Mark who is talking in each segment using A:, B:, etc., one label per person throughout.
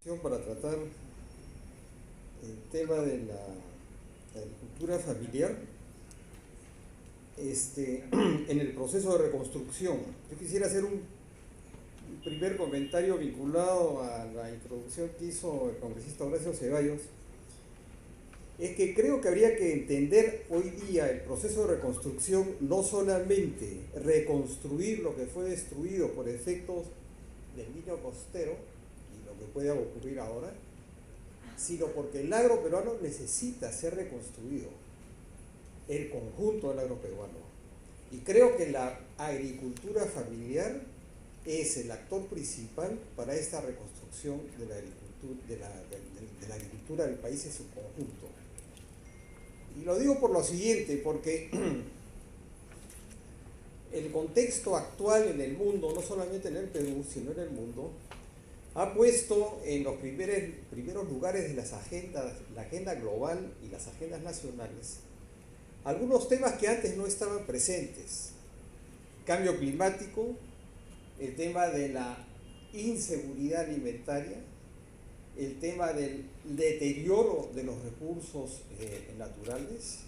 A: Para tratar el tema de la agricultura familiar en el proceso de reconstrucción. Yo quisiera hacer un primer comentario vinculado a la introducción que hizo el congresista Horacio Ceballos. Es que creo que habría que entender hoy día el proceso de reconstrucción, no solamente reconstruir lo que fue destruido por efectos del niño costero y lo que pueda ocurrir ahora, sino porque el agro peruano necesita ser reconstruido, el conjunto del agro peruano. Y creo que la agricultura familiar es el actor principal para esta reconstrucción de la agricultura del país en su conjunto. Y lo digo por lo siguiente, porque el contexto actual en el mundo, no solamente en el Perú, sino en el mundo, ha puesto en los primeros lugares de las agendas, la agenda global y las agendas nacionales, algunos temas que antes no estaban presentes. Cambio climático, el tema de la inseguridad alimentaria, el tema del deterioro de los recursos naturales,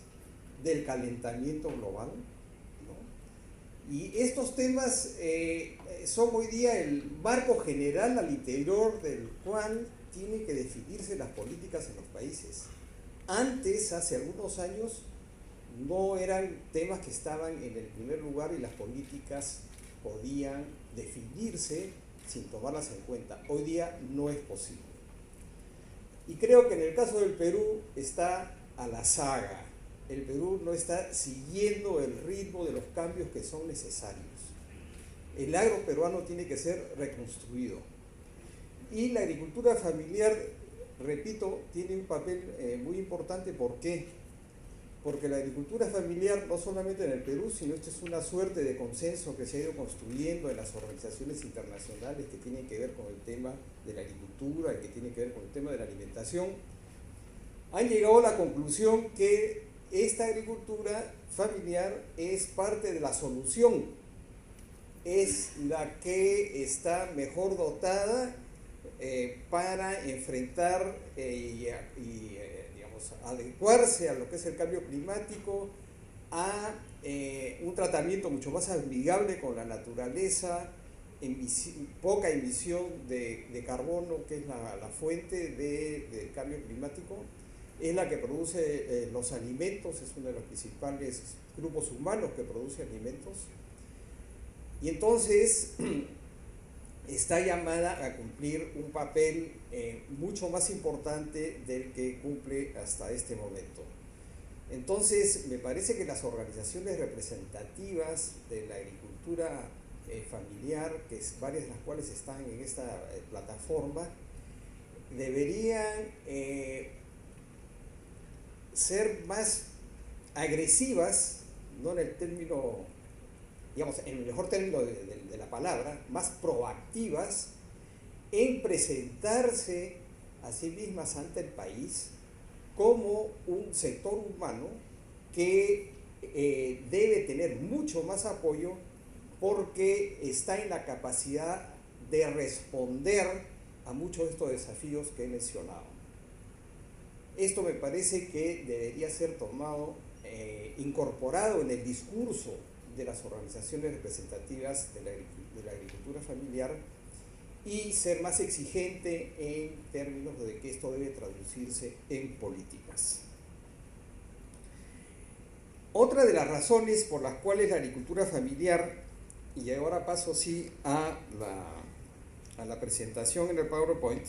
A: del calentamiento global, ¿no? Y estos temas son hoy día el marco general al interior del cual tienen que definirse las políticas en los países. Antes, hace algunos años, no eran temas que estaban en el primer lugar y las políticas podían definirse sin tomarlas en cuenta. Hoy día no es posible. Y creo que en el caso del Perú está a la saga. El Perú no está siguiendo el ritmo de los cambios que son necesarios. El agro peruano tiene que ser reconstruido. Y la agricultura familiar, repito, tiene un papel muy importante. ¿Por qué? Porque la agricultura familiar, no solamente en el Perú, sino esto es una suerte de consenso que se ha ido construyendo en las organizaciones internacionales que tienen que ver con el tema de la agricultura y que tienen que ver con el tema de la alimentación, han llegado a la conclusión que esta agricultura familiar es parte de la solución, es la que está mejor dotada para enfrentar adecuarse a lo que es el cambio climático, a un tratamiento mucho más amigable con la naturaleza, poca emisión de carbono, que es la fuente del cambio climático, es la que produce los alimentos, es uno de los principales grupos humanos que produce alimentos, y entonces está llamada a cumplir un papel mucho más importante del que cumple hasta este momento. Entonces, me parece que las organizaciones representativas de la agricultura familiar, varias de las cuales están en esta plataforma, deberían ser más agresivas, no en el término, digamos, en el mejor término de la palabra, más proactivas en presentarse a sí mismas ante el país como un sector humano que debe tener mucho más apoyo porque está en la capacidad de responder a muchos de estos desafíos que he mencionado. Esto me parece que debería ser tomado, incorporado en el discurso de las organizaciones representativas de la agricultura familiar y ser más exigente en términos de que esto debe traducirse en políticas. Otra de las razones por las cuales la agricultura familiar, y ahora paso sí a la presentación en el PowerPoint,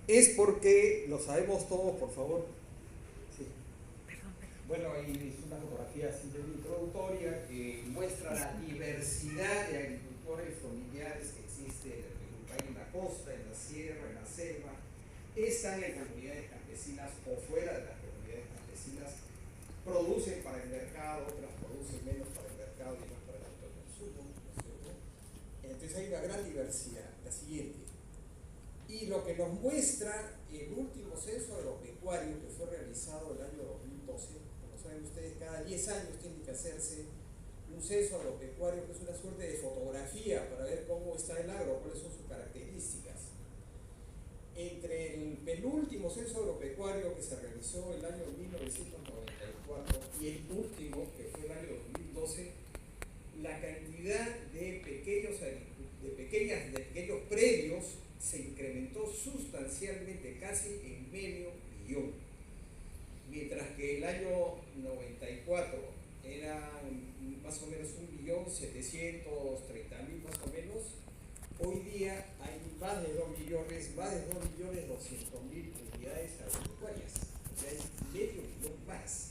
A: es porque, lo sabemos todos, por favor. Sí. Bueno, ahí es una fotografía así de introductoria que muestra la diversidad de agricultores familiares que existe en el Perú. Hay en la costa, en la sierra, en la selva, están en comunidades campesinas o fuera de las comunidades campesinas, producen para el mercado, otras producen menos para el mercado y más para el autoconsumo, ¿no es cierto? Entonces hay una gran diversidad. La siguiente. Y lo que nos muestra el último censo agropecuario que fue realizado el año 2012, como saben ustedes, cada 10 años tiene que hacerse un censo agropecuario que es una suerte de fotografía para ver cómo está el agro, cuáles son sus características. Entre el penúltimo censo agropecuario que se realizó el año 1994 y el último, que fue el año 2012, la cantidad de pequeños predios se incrementó sustancialmente, casi en medio millón. Mientras que el año 94 eran más o menos 1.730.000 más o menos, hoy día hay más de 2.200.000 unidades agropecuarias, o sea, es medio millón más.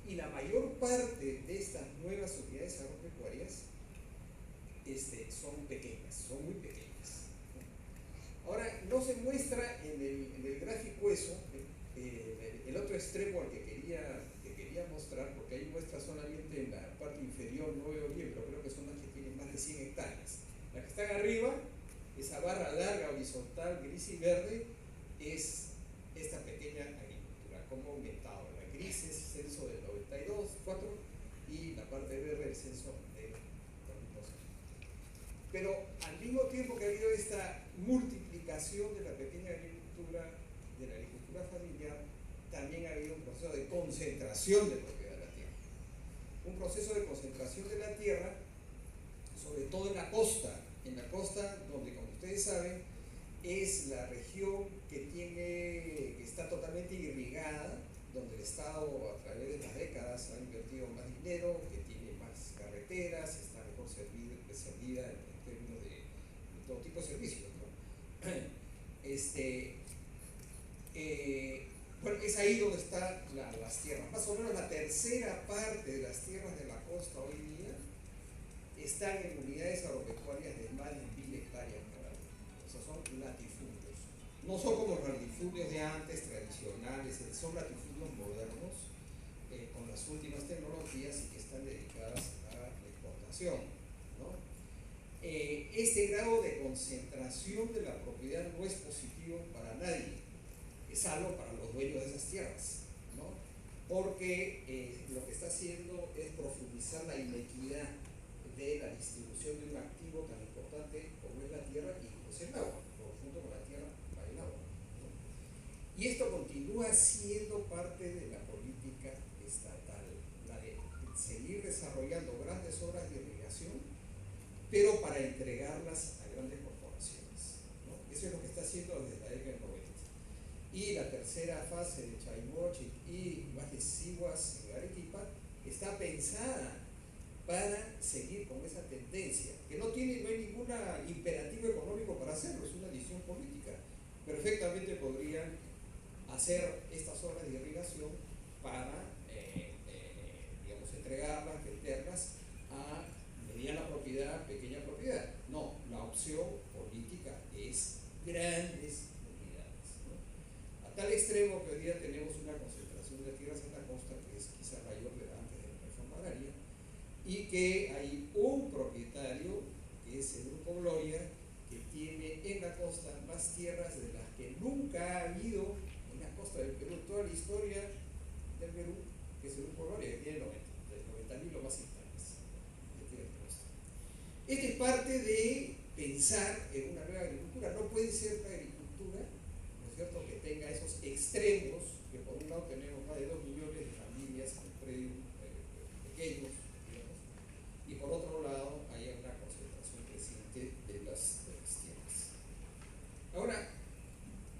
A: Y la mayor parte de estas nuevas unidades agropecuarias son pequeñas, son muy pequeñas. Ahora, no se muestra en el gráfico eso, el otro extremo al que quería mostrar, porque ahí muestra solamente en la parte inferior, no veo bien, pero creo que son las que tienen más de 100 hectáreas. Las que están arriba, esa barra larga, horizontal, gris y verde, es esta pequeña agricultura, como aumentado. La gris es el censo del 92, 4, y la parte verde el censo del 2012. Pero al mismo tiempo que ha habido esta multiplicación de la pequeña agricultura, de la agricultura familiar, también ha habido un proceso de concentración de propiedad de la tierra. Un proceso de concentración de la tierra, sobre todo en la costa donde, como ustedes saben, es la región que está totalmente irrigada, donde el Estado a través de las décadas ha invertido más dinero, que tiene más carreteras, está mejor servida en términos de todo tipo de servicios, ¿no? Bueno, es ahí donde están las tierras. Más o menos la tercera parte de las tierras de la costa hoy día están en unidades agropecuarias de más de 1.000 hectáreas cada uno. O sea, son latifundios. No son como los latifundios de antes, tradicionales, son latifundios modernos, con las últimas tecnologías y que están dedicadas a la exportación, ¿no? Este grado de concentración de la propiedad no es positivo para nadie, salvo para los dueños de esas tierras, ¿no? Porque lo que está haciendo es profundizar la inequidad de la distribución de un activo tan importante como es la tierra y como es el agua, junto con la tierra va el agua, ¿no? Y esto continúa siendo parte de la política estatal, la de seguir desarrollando grandes obras de irrigación, pero para entregarlas a grandes corporaciones, ¿no? Eso es lo que está haciendo desde la década del 90. Y la tercera fase de Chaimochi y Siguas en Arequipa está pensada para seguir con esa tendencia, que no hay ningún imperativo económico para hacerlo, es una decisión política. Perfectamente podrían hacer estas obras de irrigación para, digamos, entregarlas, venderlas a mediana propiedad, pequeña propiedad. No, la opción política es grandes unidades, ¿no? A tal extremo que hoy día tenemos una concentración de tierras en la costa que es quizá mayor de antes de la reforma agraria, y que hay un propietario, que es el Grupo Gloria, que tiene en la costa más tierras de las que nunca ha habido en la costa del Perú, toda la historia del Perú, que es el Grupo Gloria, que tiene 90.000 o más hectáreas de tierra costa. Esta es parte de pensar en una nueva agricultura. No puede ser una agricultura, ¿no es cierto?, que tenga esos extremos, que por un lado tenemos más de 2 millones de familias con predios pequeños, y por otro lado hay una concentración creciente de las tierras. Ahora,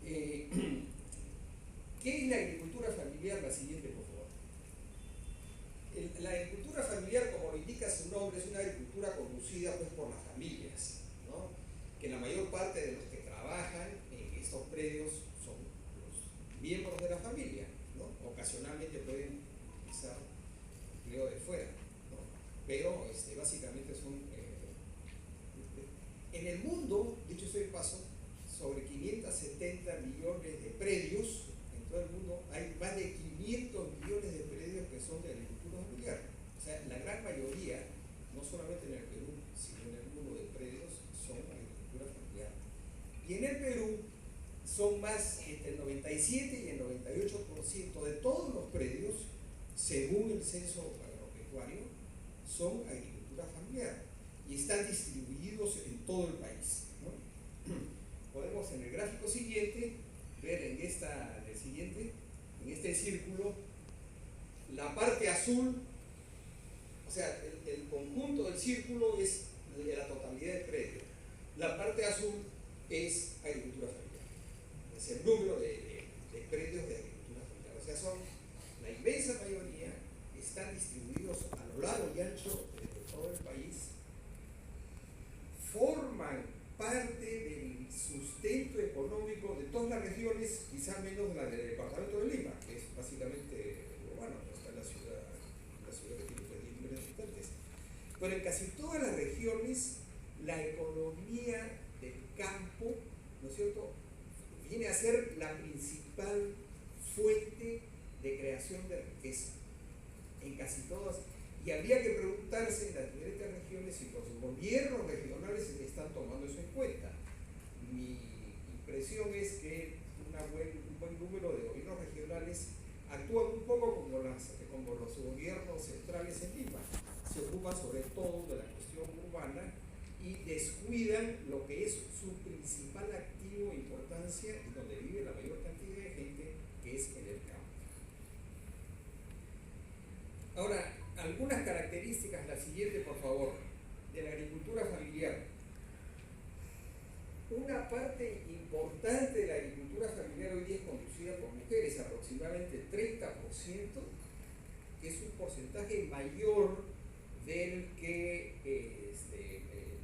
A: ¿qué es la agricultura familiar? La siguiente, por favor. La agricultura familiar, como lo indica su nombre, es una agricultura conducida pues, por las familias, ¿no? Que la mayor parte de los que trabajan en estos predios son los miembros de la familia, ¿no? Ocasionalmente pueden utilizar empleo de fuera, ¿no? Pero básicamente son en el mundo, dicho sea de paso, sobre 570 millones de predios en todo el mundo. Hay más de 500 millones de predios que son de agricultura familiar. O sea, la gran mayoría, no solamente en el Perú, sino en el mundo de predios, son agricultura familiar. Y en el Perú son más, entre el 97 y el 98% de todos los predios, según el censo agropecuario, son agricultura familiar y están distribuidos en todo el país, ¿no? podemos en el gráfico siguiente ver en este círculo, la parte azul, o sea, el conjunto del círculo es de la totalidad del predio. La parte azul es agricultura familiar, es el número de predios de agricultura familiar. O sea, la inmensa mayoría están distribuidos a lo largo y ancho de todo el país, forman parte del sustento económico de todas las regiones, quizá menos la del departamento de Lima, que es básicamente urbano, no está en la ciudad que tiene 3 millones de habitantes. Pero en casi todas las regiones, la economía del campo, ¿no es cierto?, viene a ser la principal fuente de creación de riqueza. En casi todas. Y habría que preguntarse en las diferentes regiones si los gobiernos regionales están tomando eso en cuenta. Mi impresión es que un buen número de gobiernos regionales actúan un poco como los gobiernos centrales en Lima. Se ocupan sobre todo de la cuestión urbana y descuidan lo que es su principal activo e importancia y donde vive la mayor cantidad de gente, que es en el campo. Ahora, algunas características, la siguiente por favor, de la agricultura familiar. Una parte importante de la agricultura familiar hoy día es conducida por mujeres, aproximadamente 30%, que es un porcentaje mayor del que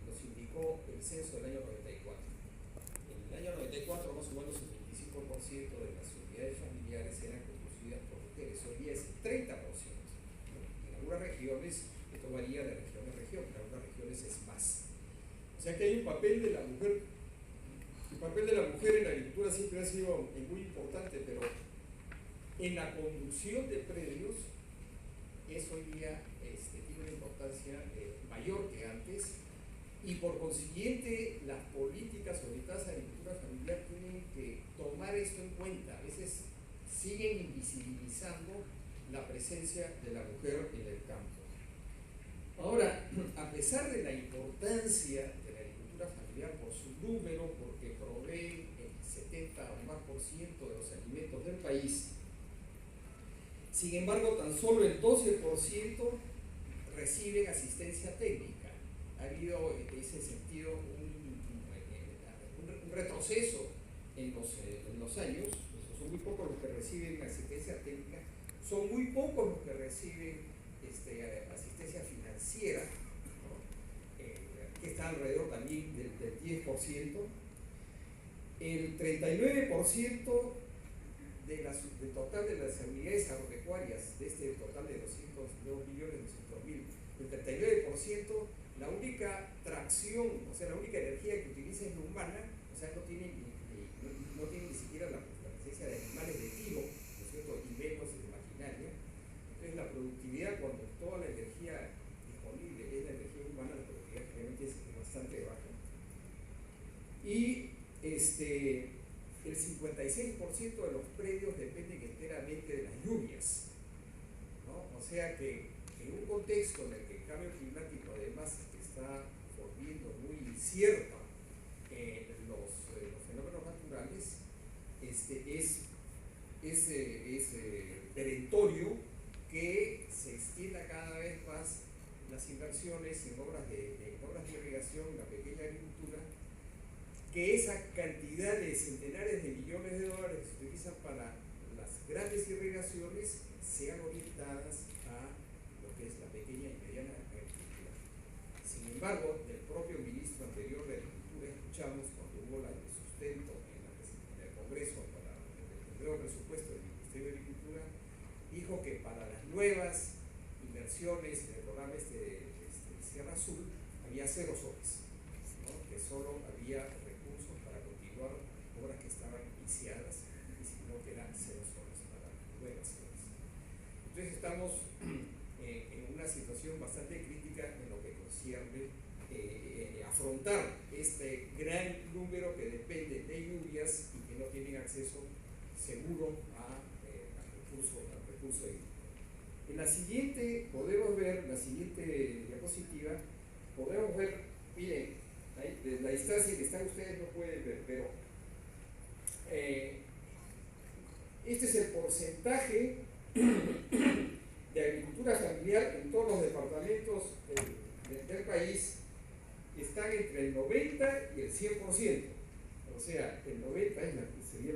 A: nos indicó el censo del año 94. En el año 94 más o menos el 25% de las unidades familiares eran conducidas por mujeres, hoy día es 30%. En algunas regiones, esto varía de región a región, en algunas regiones es más. O sea que hay un papel de la mujer. El papel de la mujer en la agricultura siempre ha sido muy importante, pero en la conducción de predios es hoy día tiene una importancia mayor que antes, y por consiguiente las políticas orientadas a la agricultura familiar tienen que tomar esto en cuenta. A veces siguen invisibilizando la presencia de la mujer en el campo. Ahora, a pesar de la importancia de la agricultura familiar por su número, porque provee el 70 o más por ciento de los alimentos del país, sin embargo, tan solo el 12% reciben asistencia técnica. Ha habido en ese sentido un retroceso en los años. Son muy pocos los que reciben asistencia técnica, son muy pocos los que reciben asistencia financiera, ¿no? Que está alrededor también del 10%. El 39% del total de las unidades agropecuarias, de este total de 202.200.000, el 39%, la única tracción, o sea, la única energía que utiliza es la humana, o sea, no tiene ni siquiera la presencia de animales de tiro, ¿no es cierto?, y menos de maquinaria. Entonces, la productividad, cuando toda la energía disponible es la energía humana, la productividad realmente es bastante baja. Y el 56% de los predios dependen enteramente de las lluvias, ¿no? O sea que en un contexto en el que el cambio climático además está volviendo muy incierto los fenómenos naturales, es perentorio que se extienda cada vez más las inversiones en obras de irrigación, la pequeña agricultura, que esa cantidad de centenares de millones de dólares que se utilizan para las grandes irrigaciones sean orientadas a lo que es la pequeña y mediana agricultura. Sin embargo, del propio ministro anterior de Agricultura escuchamos, cuando hubo el sustento en el Congreso para el nuevo presupuesto del Ministerio de Agricultura, dijo que para las nuevas inversiones del programa Sierra Azul había 0 soles, ¿no? Que solo había recursos para continuar obras que estaban iniciadas, y sino que eran 0 soles para nuevas obras. Entonces estamos en una situación bastante crítica en lo que concierne afrontar este gran número que depende de lluvias y que no tienen acceso seguro al recurso hídrico. En la siguiente podemos ver, la siguiente diapositiva, podemos ver, miren, Ahí, desde la distancia que están ustedes no pueden ver, pero este es el porcentaje de agricultura familiar en todos los departamentos del país. Están entre el 90 y el 100%. O sea, el 90 sería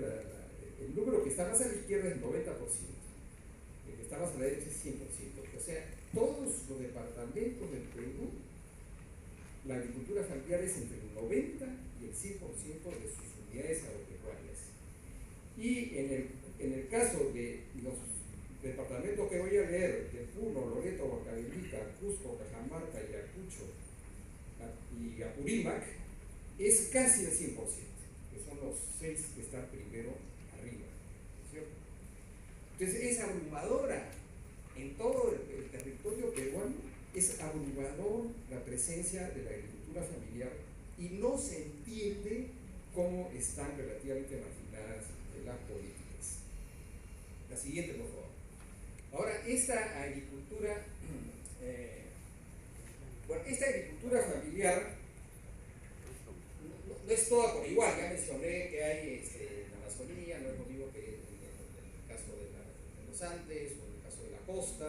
A: el número que está más a la izquierda es el 90%. El que está más a la derecha es 100%. O sea, todos los departamentos del Perú, la agricultura familiar es entre el 90 y el 100% de sus unidades agropecuarias. Y en el caso de los departamentos que voy a leer, de Puno, Loreto, Huancavelica, Cusco, Cajamarca, Ayacucho y Apurímac, es casi el 100%, que son los 6 que están primero arriba, ¿cierto? Entonces es abrumadora en todo el territorio peruano, es abrumador la presencia de la agricultura familiar y no se entiende cómo están relativamente marginadas las políticas. La siguiente, por favor. Ahora, esta agricultura familiar no es toda por igual. Ya mencioné que hay en la Amazonía, no es lo mismo que en el caso de los Andes o en el caso de la costa.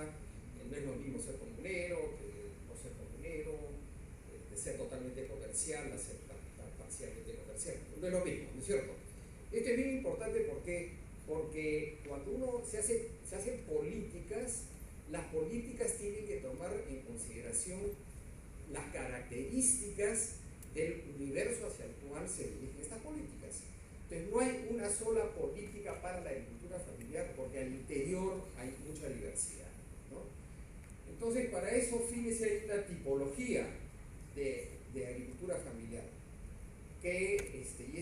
A: No es lo mismo ser comunero que no ser comunero, de ser totalmente comercial a ser parcialmente comercial. No es lo mismo, ¿no es cierto? Esto es bien importante porque cuando uno se hacen políticas, las políticas tienen que tomar en consideración las características del universo hacia el cual se dirigen estas políticas. Entonces no hay una sola política para la agricultura familiar porque al interior hay mucha diversidad, ¿no? Entonces para esos fines hay una tipología de agricultura familiar que, y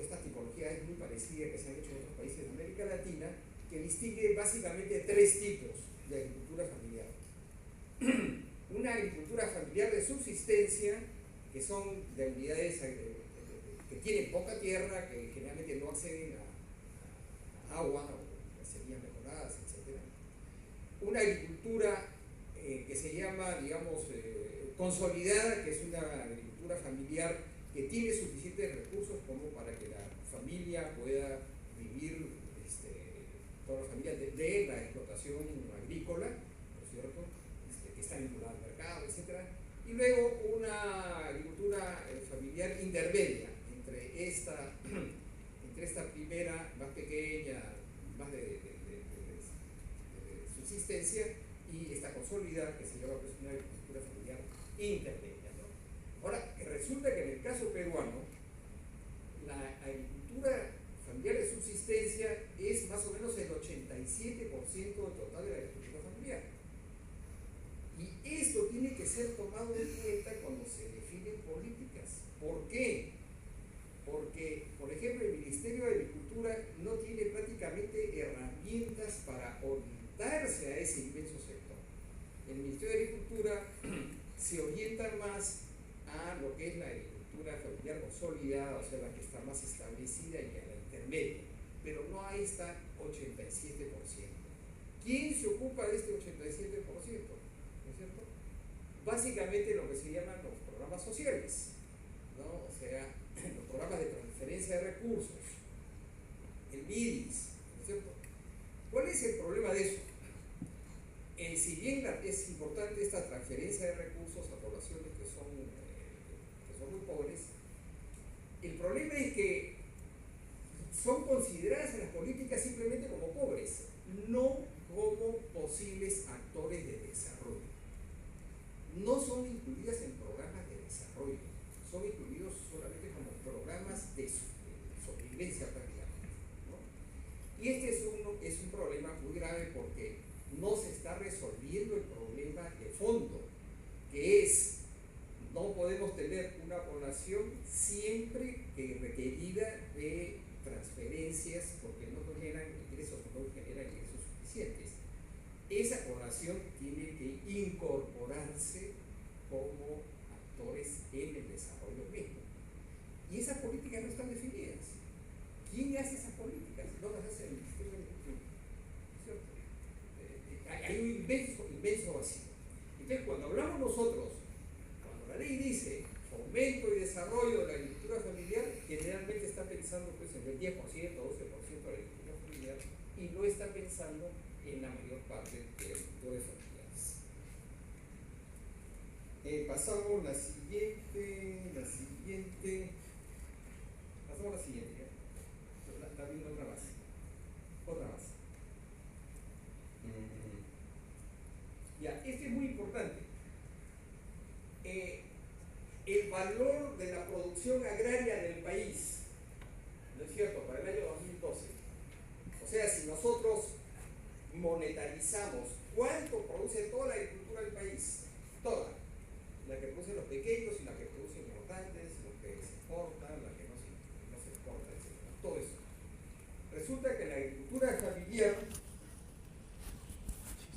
A: esta tipología es muy parecida que se han hecho en otros países de América Latina, que distingue básicamente 3 tipos de agricultura familiar. Una agricultura familiar de subsistencia, que son de unidades que tienen poca tierra, que generalmente no acceden a agua, o serían mejoradas, etc. Una agricultura que se llama, digamos, consolidada, que es una agricultura familiar que tiene suficientes recursos como para que la familia pueda vivir, toda la familia de la explotación agrícola, ¿no es cierto?, que está vinculada al mercado, etc. Y luego una agricultura familiar intermedia entre esta primera, más pequeña, más de subsistencia, y esta consolidada que se llama pues, una agricultura familiar intermedia, ¿no? Ahora, resulta que en el caso peruano, la agricultura familiar de subsistencia es más o menos el 87% del total de la agricultura familiar. Y esto tiene que ser tomado en cuenta cuando se definen políticas. ¿Por qué? Porque, por ejemplo, el Ministerio de Agricultura no tiene prácticamente herramientas para orientarse a ese inmenso sector. El Ministerio de Agricultura se orienta más a lo que es la agricultura familiar consolidada, o sea, la que está más establecida y a la intermedia, pero no a esta 87%. ¿Quién se ocupa de este 87%? ¿No es cierto? Básicamente lo que se llaman los programas sociales, ¿no? O sea, los programas de transferencia de recursos, el MIDIS, ¿no es cierto? ¿Cuál es el problema de eso? Si bien es importante esta transferencia de recursos a poblaciones que son muy pobres, el problema es que son consideradas en las políticas simplemente como pobres, no como posibles actores de desarrollo. No son incluidas en programas de desarrollo, son incluidos solamente como programas de sobrevivencia prácticamente, ¿no? Y este es un problema muy grave porque no se está resolviendo el problema de fondo, que es no podemos tener una población siempre requerida de transferencias porque no generan ingresos suficientes. Esa población tiene que incorporarse como actores en el desarrollo mismo. Y esas políticas no están definidas. ¿Quién hace esas políticas? No las hace el Ministerio de Agricultura, ¿cierto? Hay un inmenso vacío. Entonces, cuando hablamos nosotros, cuando la ley dice fomento y desarrollo desarrollo de la agricultura familiar generalmente está pensando pues, en el 10%, 12% de la agricultura familiar y no está pensando en la mayor parte de agricultores familiares. Pasamos la siguiente. Pasamos la siguiente. Está viendo otra base. Ya, este es muy importante. El valor de la producción agraria del país, ¿no es cierto?, para el año 2012. O sea, si nosotros monetarizamos cuánto produce toda la agricultura del país, toda, la que producen los pequeños y la que producen los grandes, lo que se exporta, la que no se exporta, etc. Todo eso. Resulta que la agricultura familiar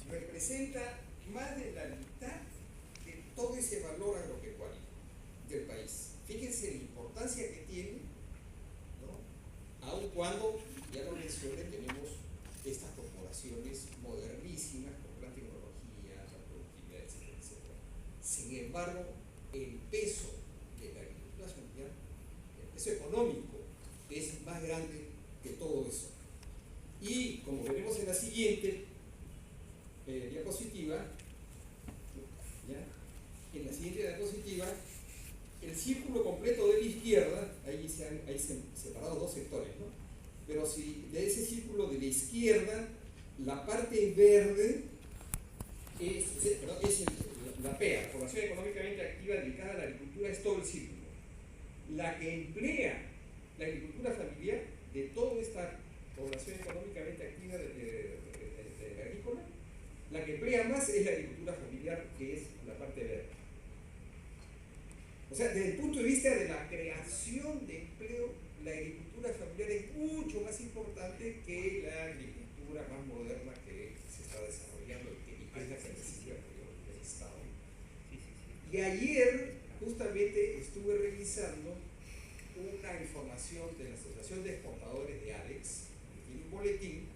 A: representa más de la mitad de todo ese valor agropecuario del país. Fíjense la importancia que tiene, ¿no? Aun cuando, ya lo mencioné, tenemos estas corporaciones modernísimas con gran tecnología, la productividad, etcétera, etcétera. Sin embargo, el peso de la agricultura familiar, el peso económico, es más grande que todo eso. Y como veremos en la siguiente diapositiva, ¿ya? En la siguiente diapositiva, el círculo completo de la izquierda, ahí se han separado dos sectores, ¿no? Pero si de ese círculo de la izquierda, la parte verde es la PEA, población económicamente activa dedicada a la agricultura, es todo el círculo. La que emplea la agricultura familiar de toda esta población económicamente activa de agrícola, la que emplea más es la agricultura familiar, que es la parte verde. O sea, desde el punto de vista de la creación de empleo, la agricultura familiar es mucho más importante que la agricultura más moderna que se está desarrollando y que es la que necesita el Estado. Y ayer justamente estuve revisando una información de la Asociación de Exportadores de ADEX, que tiene un boletín,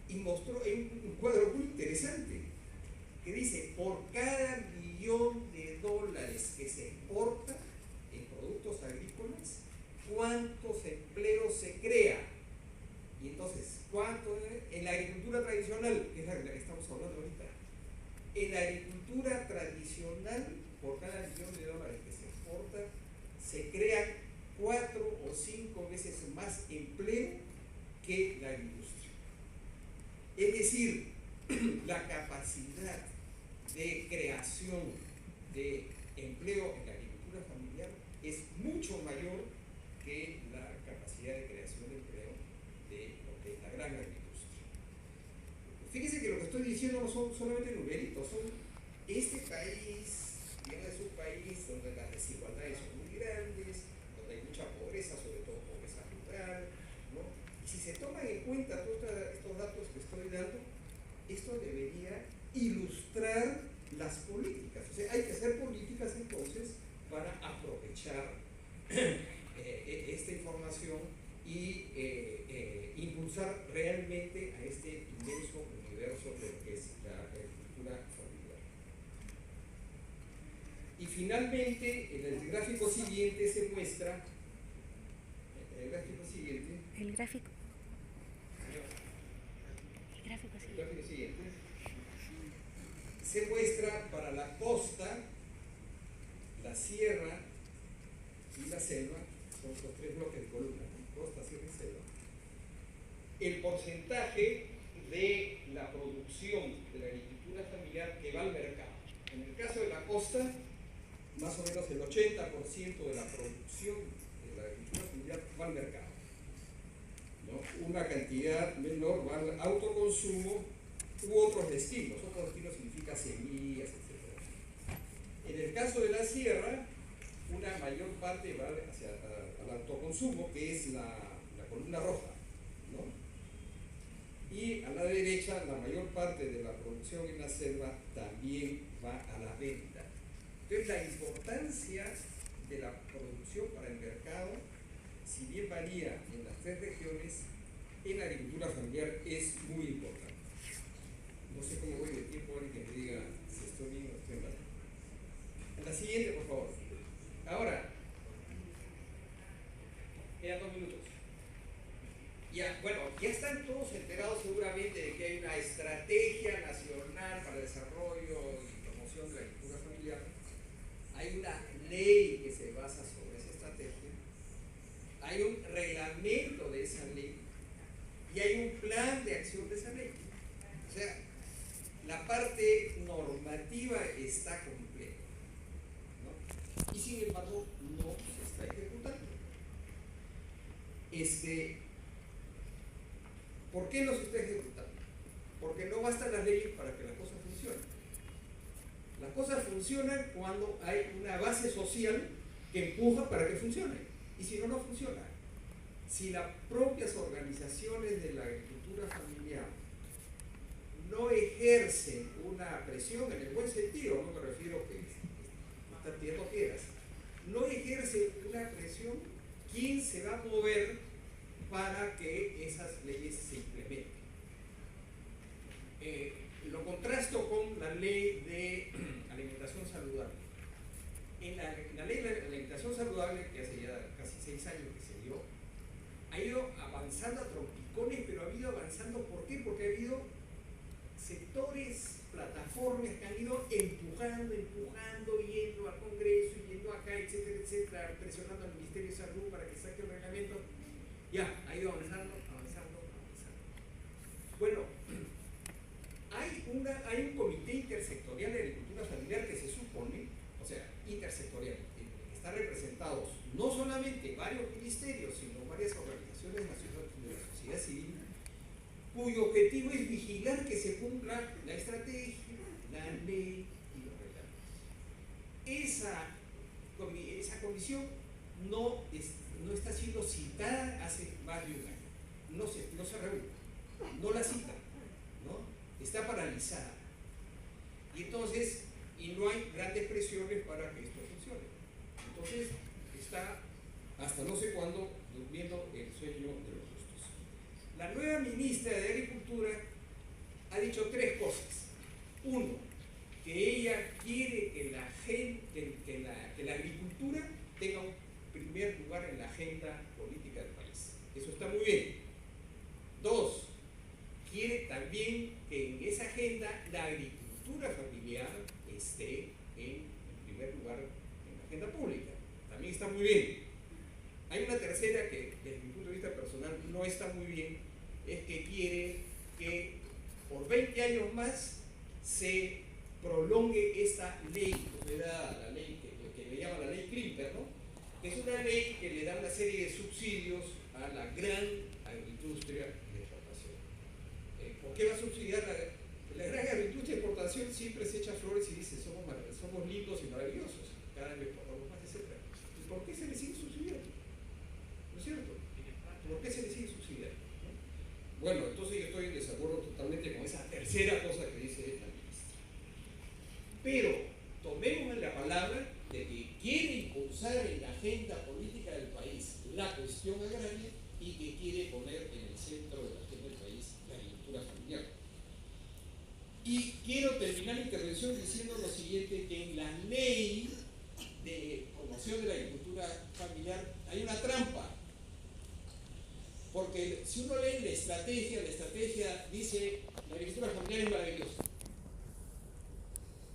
A: y mostró un cuadro muy interesante que dice: por cada $1.000.000 que se exporta en productos agrícolas, ¿cuántos empleos se crea? Y entonces, ¿cuánto en la agricultura tradicional, que es la que estamos hablando ahorita? En la agricultura tradicional, por cada $1.000.000 que se exporta, se crean 4 o 5 veces más empleo que la industria. Es decir, la capacidad de creación de empleo en la agricultura familiar es mucho mayor que la capacidad de creación de empleo de lo que es la gran agricultura. Fíjense que lo que estoy diciendo no son solamente numeritos, son este país, digamos, es un país donde las desigualdades son muy grandes, donde hay mucha pobreza, sobre todo pobreza rural, ¿no? Y si se toman en cuenta todos estos datos que estoy dando, esto debería ilustrar las políticas. O sea, hay que hacer políticas entonces para aprovechar esta información y impulsar realmente a este inmenso universo de lo que es la agricultura familiar. Y finalmente, en el gráfico siguiente se muestra, el gráfico siguiente, se muestra para la costa, la sierra y la selva, son los tres bloques de columna, costa, sierra y selva, el porcentaje de la producción de la agricultura familiar que va al mercado. En el caso de la costa, más o menos el 80% de la producción de la agricultura familiar va al mercado, ¿no? Una cantidad menor va al autoconsumo u otros destinos. Otros destinos significa semillas, etc. En el caso de la sierra, una mayor parte va hacia al autoconsumo, que es la columna roja, ¿no? Y a la derecha, la mayor parte de la producción en la selva también va a la venta. Entonces, la importancia de la producción para el mercado, si bien varía en las tres regiones, en la agricultura familiar es muy importante. No sé cómo voy de tiempo, alguien que me diga si estoy bien o estoy mal. En la siguiente, por favor. Ahora, ley. O sea, la parte normativa está completa, ¿no? Y sin embargo, no se está ejecutando. ¿Por qué no se está ejecutando? Porque no bastan las leyes para que las cosas funcionen. Las cosas funcionan cuando hay una base social que empuja para que funcione. Y si no, no funciona. Si las propias organizaciones de la agricultura familiar no ejercen una presión en el buen sentido, no me refiero que estás tirando piedras, no ejercen una presión, ¿quién se va a mover para que esas leyes se implementen? Lo contrasto con la ley de alimentación saludable. En la ley de alimentación saludable, que hace ya casi 6 años que se dio, ha ido avanzando a trompicones, pero ha ido avanzando, ¿por qué? Porque ha habido sectores, plataformas que han ido empujando, yendo al Congreso, yendo acá, etcétera, etcétera, presionando al Ministerio de Salud para que saque el reglamento. Ya, ha ido avanzando. Bueno, hay un comité intersectorial de agricultura familiar que se supone, o sea, intersectorial, que está representados no solamente varios ministerios, sino varias organizaciones nacionales de la sociedad civil, cuyo objetivo es vigilar que se cumpla la estrategia, la ley y los reglamentos. Esa comisión no está siendo citada hace más de un año, no se reúne, no la citan, ¿no? Está paralizada. Y entonces, no hay grandes presiones para que esto funcione. Entonces, está hasta no sé cuándo durmiendo el sueño de los justos. La nueva ministra de Agricultura ha dicho 3 cosas. Uno, que ella quiere que la agricultura tenga un primer lugar en la agenda política del país. Eso está muy bien. 2, quiere también que en esa agenda la agricultura familiar esté en primer lugar en la agenda pública. También está muy bien. Hay una tercera que desde mi punto de vista personal no está muy bien, es que quiere que por 20 años más se prolongue esta ley, la ley que le llaman la ley Klimper, ¿no? Que es una ley que le da una serie de subsidios a la gran agroindustria de exportación. ¿Por qué va a subsidiar la gran agroindustria de exportación? Siempre se echa flores y dice somos lindos y maravillosos, cada vez exportamos más, etc. ¿Y por qué se le sigue subsidiando? ¿No es cierto? ¿Por qué se le sigue subsidiando? ¿No? Bueno, entonces yo estoy en desacuerdo totalmente con esa tercera cosa que dice la ministra. Pero tomemos la palabra de que quiere impulsar en la agenda política del país la cuestión agraria y que quiere poner en el centro de la agenda del país la agricultura familiar. Y quiero terminar la intervención diciendo lo siguiente, que en la ley de promoción de la agricultura familiar hay una trampa. Porque si uno lee la estrategia dice la agricultura familiar es maravillosa.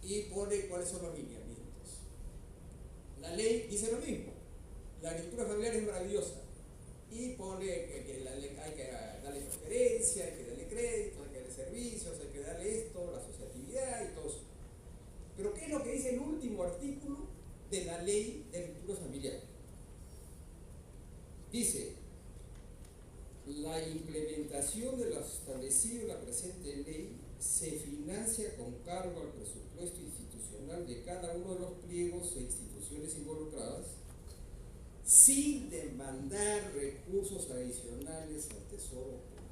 A: Y pone cuáles son los lineamientos. La ley dice lo mismo. La agricultura familiar es maravillosa. Y pone que hay que darle preferencia, hay que darle crédito, hay que darle servicios, hay que darle esto, la asociatividad y todo eso. Pero ¿qué es lo que dice el último artículo de la ley de agricultura familiar? Dice: la implementación de lo establecido en la presente ley se financia con cargo al presupuesto institucional de cada uno de los pliegos e instituciones involucradas, sin demandar recursos adicionales al Tesoro Público.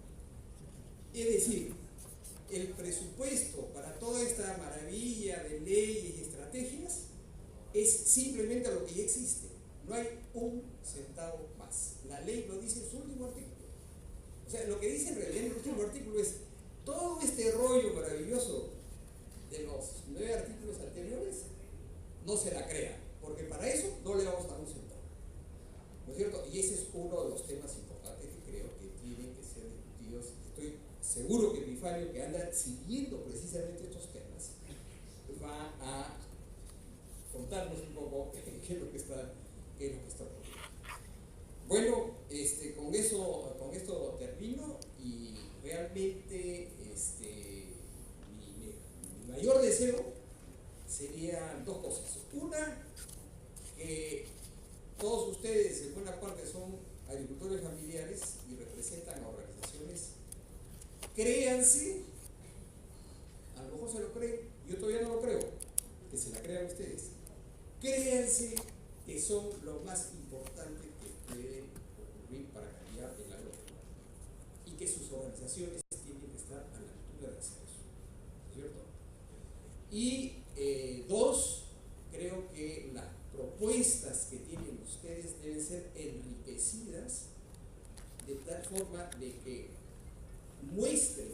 A: Es decir, el presupuesto para toda esta maravilla de leyes y estrategias es simplemente lo que ya existe. No hay un centavo más. La ley lo dice en su último artículo. O sea, lo que dice en realidad en el último artículo es todo este rollo maravilloso de los 9 artículos anteriores no se la crea, porque para eso no le vamos a dar un centavo. ¿No es cierto? Y ese es uno de los temas importantes que creo que tienen que ser discutidos. Estoy seguro que Epifanio, que anda siguiendo precisamente estos temas, va a contarnos un poco qué es lo que está ocurriendo. Bueno, con esto termino y realmente
B: mi mayor deseo serían dos cosas. Una, que todos ustedes en buena parte son agricultores familiares y representan a organizaciones, créanse, a lo mejor se lo creen, yo todavía no lo creo, que se la crean ustedes, créanse que son lo más importante que puede ocurrir para cambiar el agropecuario y que sus organizaciones tienen que estar a la altura de hacer eso, ¿cierto? Y dos, creo que las propuestas que tienen ustedes deben ser enriquecidas de tal forma de que muestren